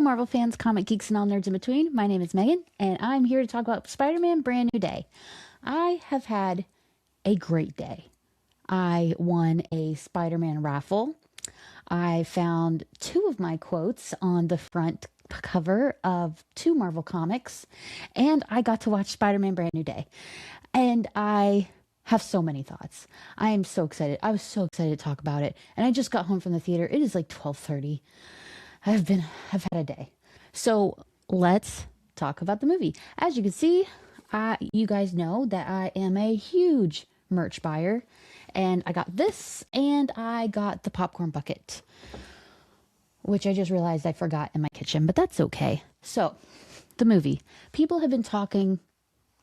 Hello, Marvel fans, comic geeks, and all nerds in between. My name is Megan, and I'm here to talk about Spider Man Brand New Day. I have had a great day. I won a Spider Man raffle. I found two of my quotes on the front cover of two Marvel comics, and I got to watch Spider Man Brand New Day. And I have so many thoughts. I am so excited. I was so excited to talk about it. And I just got home from the theater. It is like 12:30. I've had a day. So let's talk about the movie. As you can see, you guys know that I am a huge merch buyer. And I got this and I got the popcorn bucket, which I just realized I forgot in my kitchen, but that's okay. So the movie. People have been talking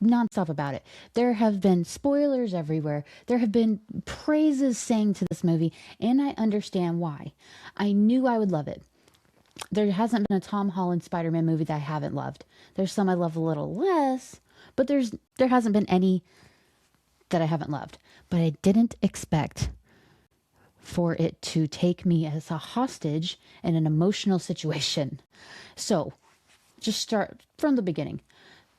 nonstop about it. There have been spoilers everywhere. There have been praises saying to this movie, and I understand why. I knew I would love it. There hasn't been a Tom Holland Spider-Man movie that I haven't loved. There's some I love a little less, but there hasn't been any that I haven't loved. But I didn't expect for it to take me as a hostage in an emotional situation. So, just start from the beginning.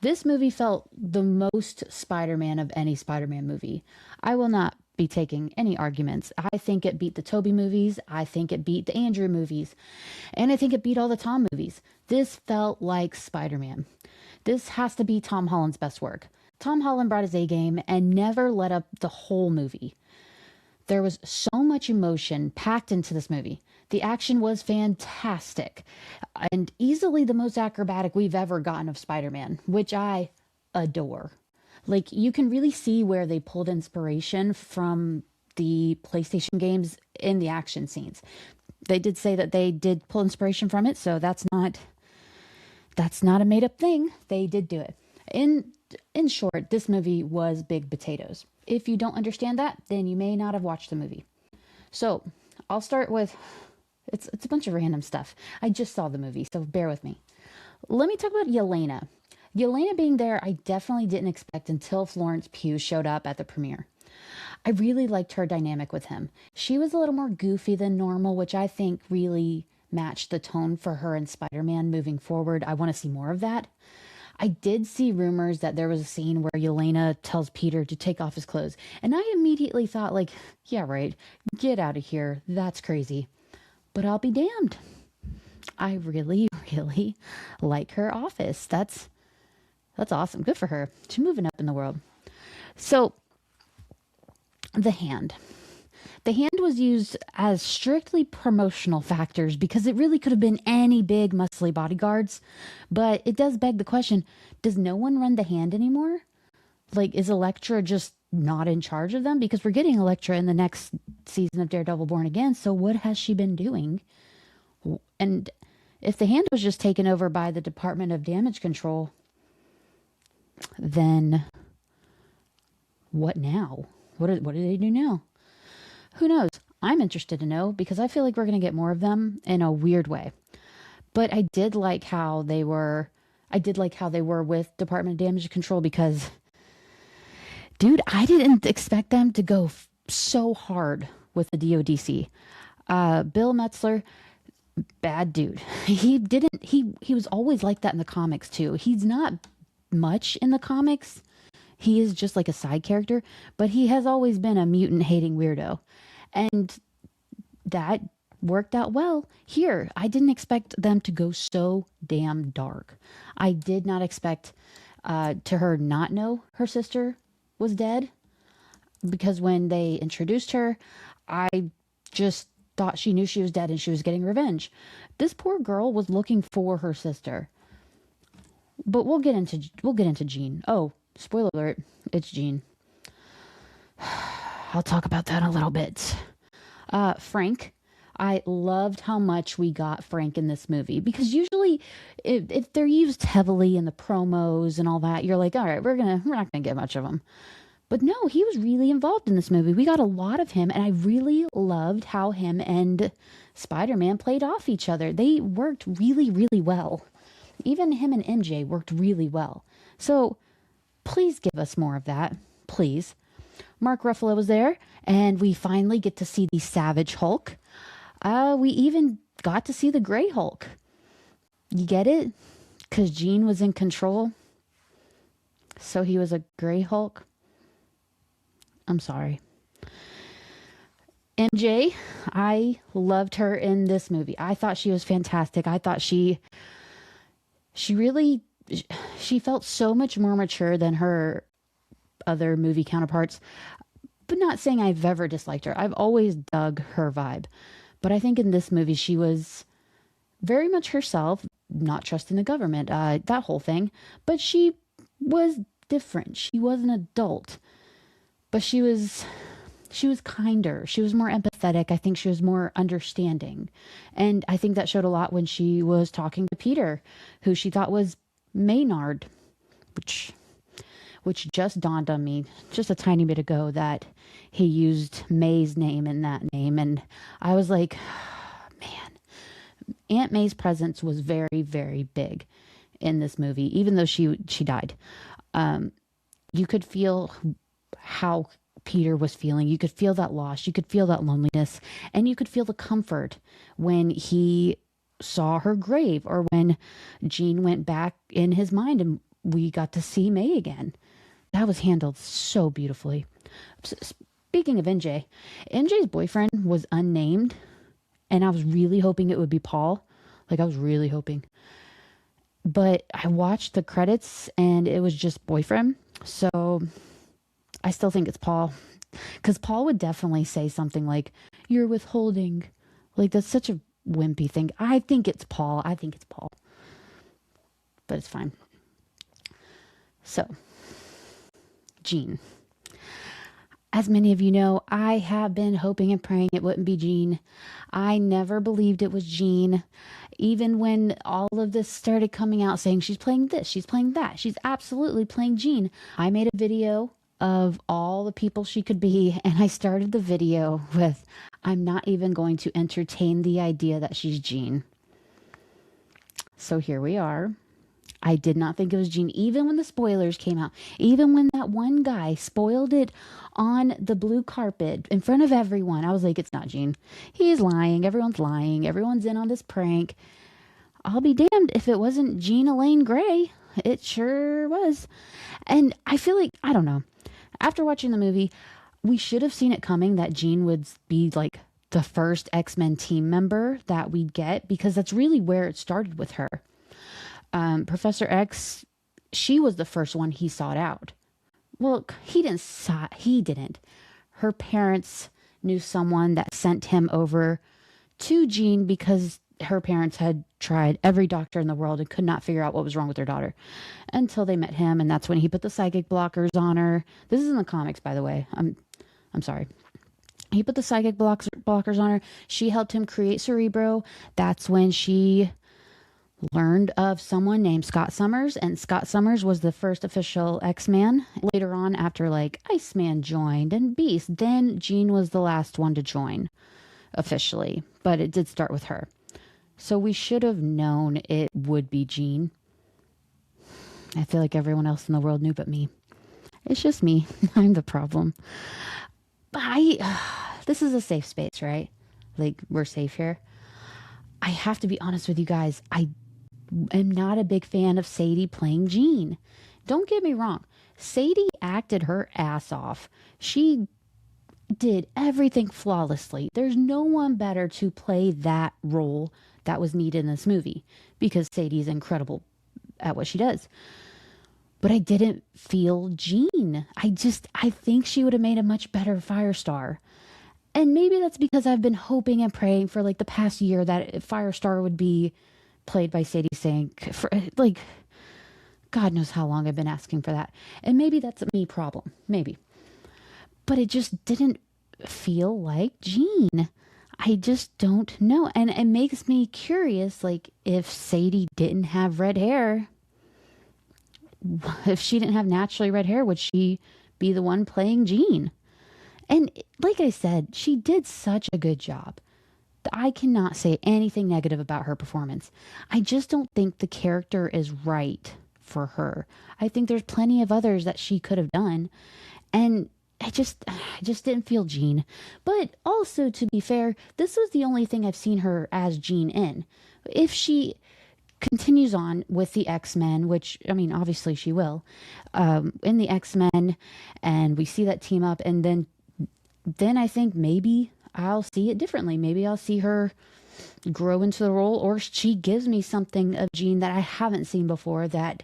This movie felt the most Spider-Man of any Spider-Man movie. I will not be taking any arguments. I think it beat the Tobey movies. I think it beat the Andrew movies. And I think it beat all the Tom movies. This felt like Spider-Man. This has to be Tom Holland's best work. Tom Holland brought his A game and never let up the whole movie. There was so much emotion packed into this movie. The action was fantastic and easily the most acrobatic we've ever gotten of Spider-Man, which I adore. Like, you can really see where they pulled inspiration from the PlayStation games in the action scenes. They did say that they did pull inspiration from it, so that's not a made-up thing. They did do it. In short, this movie was big potatoes. If you don't understand that, then you may not have watched the movie. So, I'll start with it's a bunch of random stuff. I just saw the movie, so bear with me. Let me talk about Yelena. Yelena being there, I definitely didn't expect until Florence Pugh showed up at the premiere. I really liked her dynamic with him. She was a little more goofy than normal, which I think really matched the tone for her and Spider-Man moving forward. I want to see more of that. I did see rumors that there was a scene where Yelena tells Peter to take off his clothes. And I immediately thought, like, yeah, right, get out of here. That's crazy. But I'll be damned. I really, really like her office. That's awesome. Good for her. She's moving up in the world. So, the hand. The hand was used as strictly promotional factors because it really could have been any big, muscly bodyguards. But it does beg the question, does no one run the hand anymore? Like, is Elektra just not in charge of them? Because we're getting Elektra in the next season of Daredevil Born Again, so what has she been doing? And if the hand was just taken over by the Department of Damage Control, then what now? What do they do now? Who knows? I'm interested to know because I feel like we're going to get more of them in a weird way. But I did like how they were with Department of Damage Control because, dude, I didn't expect them to go so hard with the DODC. Bill Metzler, bad dude. He was always like that in the comics too. He's not much in the comics. He is just like a side character, but he has always been a mutant hating weirdo. And that worked out well here. I didn't expect them to go so damn dark. I did not expect to her not know her sister was dead, because when they introduced her, I just thought she knew she was dead and she was getting revenge. This poor girl was looking for her sister. But we'll get into Jean. Oh, spoiler alert, it's Jean. I'll talk about that in a little bit. Frank. I loved how much we got Frank in this movie, because usually if they're used heavily in the promos and all that, you're like, all right, we're not gonna get much of him. But no, he was really involved in this movie. We got a lot of him, and I really loved how him and Spider-Man played off each other. They worked really, really well. Even him and MJ worked really well. So please give us more of that, please. Mark Ruffalo was there, and we finally get to see the Savage Hulk. We even got to see the Gray Hulk. You get it? Because Jean was in control, so he was a Gray Hulk. I'm sorry. MJ, I loved her in this movie. I thought she was fantastic. I thought she really she felt so much more mature than her other movie counterparts. But not saying I've ever disliked her. I've always dug her vibe. But I think in this movie she was very much herself, not trusting the government, that whole thing. But she was different. She was an adult, but she was kinder. She was more empathetic. I think she was more understanding. And I think that showed a lot when she was talking to Peter, who she thought was Maynard, which just dawned on me just a tiny bit ago that he used May's name in that name. And I was like, man, Aunt May's presence was very, very big in this movie, even though she died. You could feel how Peter was feeling. You could feel that loss. You could feel that loneliness. And you could feel the comfort when he saw her grave or when Jean went back in his mind and we got to see May again. That was handled so beautifully. Speaking of NJ's boyfriend was unnamed, and I was really hoping it would be Paul. Like, I was really hoping. But I watched the credits, and it was just boyfriend. So I still think it's Paul. Because Paul would definitely say something like, "You're withholding." Like, that's such a wimpy thing. I think it's Paul. But it's fine. So, Jean. As many of you know, I have been hoping and praying it wouldn't be Jean. I never believed it was Jean. Even when all of this started coming out saying she's playing this, she's playing that, she's absolutely playing Jean. I made a video of all the people she could be, and I started the video with, "I'm not even going to entertain the idea that she's Jean." So here we are. I did not think it was Jean, even when the spoilers came out. Even when that one guy spoiled it on the blue carpet in front of everyone, I was like, it's not Jean. He's lying. Everyone's lying. Everyone's in on this prank. I'll be damned if it wasn't Jean Elaine Gray. It sure was. And I feel like, I don't know. After watching the movie, we should have seen it coming that Jean would be like the first X-Men team member that we'd get, because that's really where it started with her. Professor X, she was the first one he sought out. Well, he didn't. Her parents knew someone that sent him over to Jean because her parents had tried every doctor in the world and could not figure out what was wrong with their daughter until they met him. And that's when he put the psychic blockers on her. This is in the comics, by the way. I'm sorry. He put the psychic blockers on her. She helped him create Cerebro. That's when she learned of someone named Scott Summers, and Scott Summers was the first official X-Man. Later on, after like Iceman joined and Beast, then Jean was the last one to join officially, but it did start with her. So we should have known it would be Jean. I feel like everyone else in the world knew but me. It's just me. I'm the problem. This is a safe space, right? Like, we're safe here. I have to be honest with you guys. I am not a big fan of Sadie playing Jean. Don't get me wrong. Sadie acted her ass off. She did everything flawlessly. There's no one better to play that role that was needed in this movie, because Sadie's incredible at what she does. But I didn't feel Jean. I think she would have made a much better Firestar. And maybe that's because I've been hoping and praying for like the past year that Firestar would be played by Sadie Sink. For like, God knows how long I've been asking for that. And maybe that's a me problem. Maybe. But it just didn't feel like Jean. I just don't know. And it makes me curious, like, if Sadie didn't have red hair, if she didn't have naturally red hair, would she be the one playing Jean? And like I said, she did such a good job. I cannot say anything negative about her performance. I just don't think the character is right for her. I think there's plenty of others that she could have done. And I just didn't feel Jean. But also, to be fair, this was the only thing I've seen her as Jean in. If she continues on with the X-Men, which, I mean, obviously she will, in the X-Men, and we see that team up, and then I think maybe I'll see it differently. Maybe I'll see her grow into the role, or she gives me something of Jean that I haven't seen before that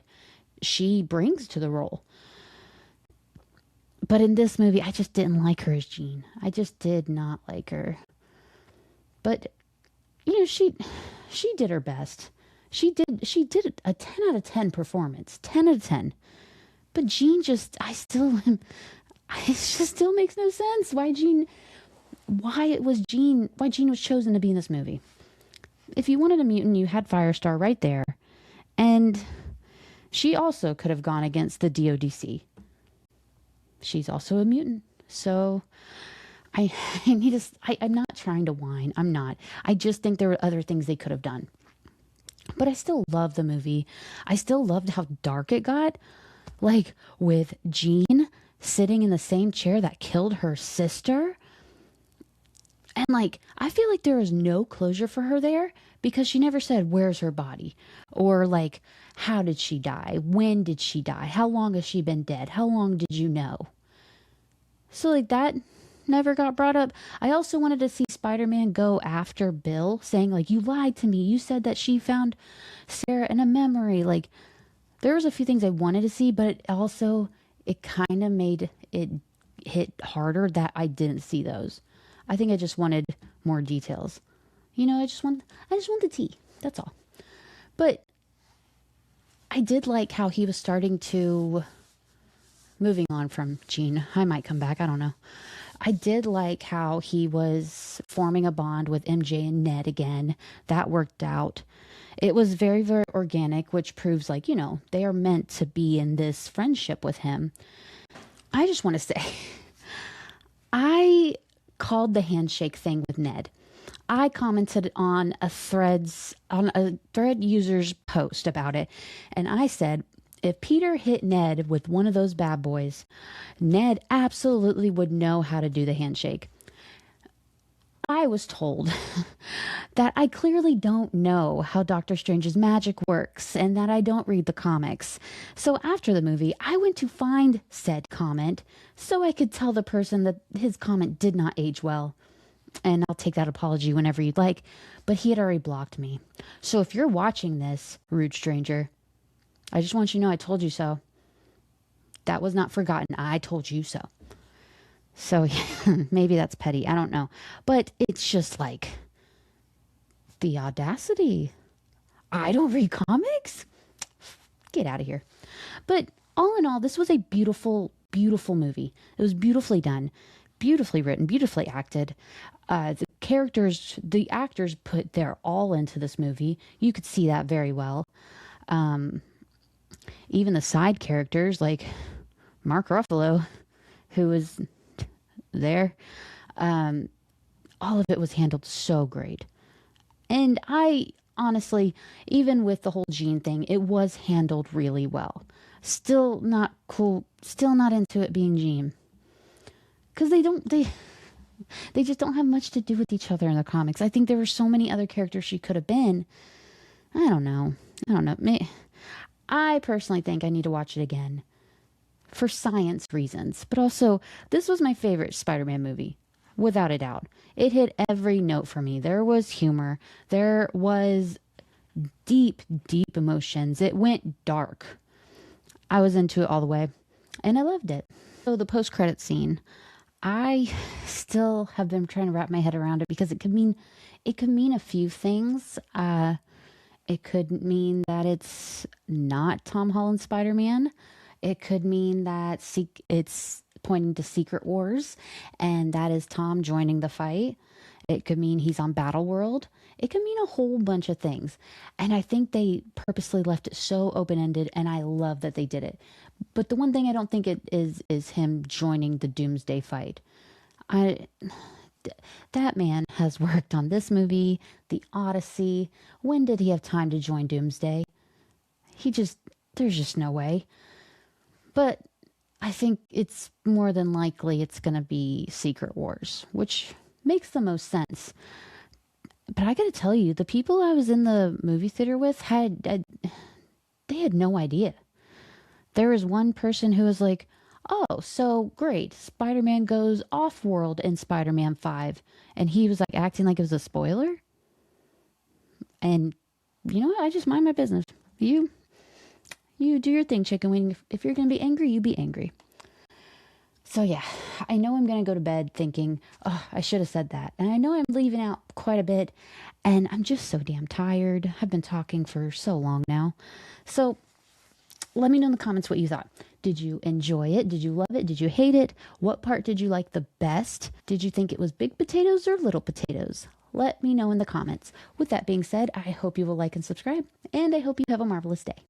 she brings to the role. But in this movie, I just didn't like her as Jean. I just did not like her. But she did her best. She did a 10 out of 10 performance. 10 out of 10. But Jean just I still am it just still makes no sense why Jean was chosen to be in this movie. If you wanted a mutant, you had Firestar right there. And she also could have gone against the DODC. She's also a mutant. So I, I'm not trying to whine. I'm not. I just think there were other things they could have done. But I still love the movie. I still loved how dark it got. Like with Jean sitting in the same chair that killed her sister. And like, I feel like there was no closure for her there because she never said, where's her body? Or like, how did she die? When did she die? How long has she been dead? How long did you know? So like that never got brought up. I also wanted to see Spider-Man go after Bill, saying like, you lied to me. You said that she found Sarah in a memory. Like, there was a few things I wanted to see, but it kind of made it hit harder that I didn't see those. I think I just wanted more details. I just want the tea. That's all. But I did like how he was starting to, moving on from Jean. I might come back. I don't know. I did like how he was forming a bond with MJ and Ned again. That worked out. It was very, very organic, which proves like, they are meant to be in this friendship with him. I just want to say, I called the handshake thing with Ned. I commented on a thread user's post about it, and I said, if Peter hit Ned with one of those bad boys, Ned absolutely would know how to do the handshake. I was told that I clearly don't know how Doctor Strange's magic works and that I don't read the comics. So after the movie, I went to find said comment so I could tell the person that his comment did not age well. And I'll take that apology whenever you'd like, but he had already blocked me. So if you're watching this, rude stranger, I just want you to know I told you so. That was not forgotten. I told you so. So yeah, maybe that's petty. I don't know. But it's just like the audacity. I don't read comics? Get out of here. But all in all, this was a beautiful, beautiful movie. It was beautifully done, beautifully written, beautifully acted. The actors put their all into this movie. You could see that very well. Even the side characters like Mark Ruffalo, who was there, all of it was handled so great. And I honestly, even with the whole Jean thing, it was handled really well. Still not cool, still not into it being Jean. Because they just don't have much to do with each other in the comics. I think there were so many other characters she could have been. I don't know. I personally think I need to watch it again for science reasons. But also, this was my favorite Spider-Man movie, without a doubt. It hit every note for me. There was humor. There was deep, deep emotions. It went dark. I was into it all the way, and I loved it. So the post-credit scene, I still have been trying to wrap my head around it because it could mean a few things. It could mean that it's not Tom Holland's Spider-Man. It could mean that it's pointing to Secret Wars, and that is Tom joining the fight. It could mean he's on Battle World. It could mean a whole bunch of things. And I think they purposely left it so open-ended, and I love that they did it. But the one thing I don't think it is him joining the Doomsday fight. That man has worked on this movie, The Odyssey. When did he have time to join Doomsday? There's just no way. But I think it's more than likely it's going to be Secret Wars, which makes the most sense. But I gotta tell you, the people I was in the movie theater with they had no idea. There was one person who was like, "Oh, so great. Spider-Man goes off-world in Spider-Man 5." And he was like acting like it was a spoiler. And you know what? I just mind my business. You you do your thing, chicken wing. If you're going to be angry, you be angry. So yeah, I know I'm going to go to bed thinking, "Oh, I should have said that." And I know I'm leaving out quite a bit, and I'm just so damn tired. I've been talking for so long now. So let me know in the comments what you thought. Did you enjoy it? Did you love it? Did you hate it? What part did you like the best? Did you think it was big potatoes or little potatoes? Let me know in the comments. With that being said, I hope you will like and subscribe, and I hope you have a marvelous day.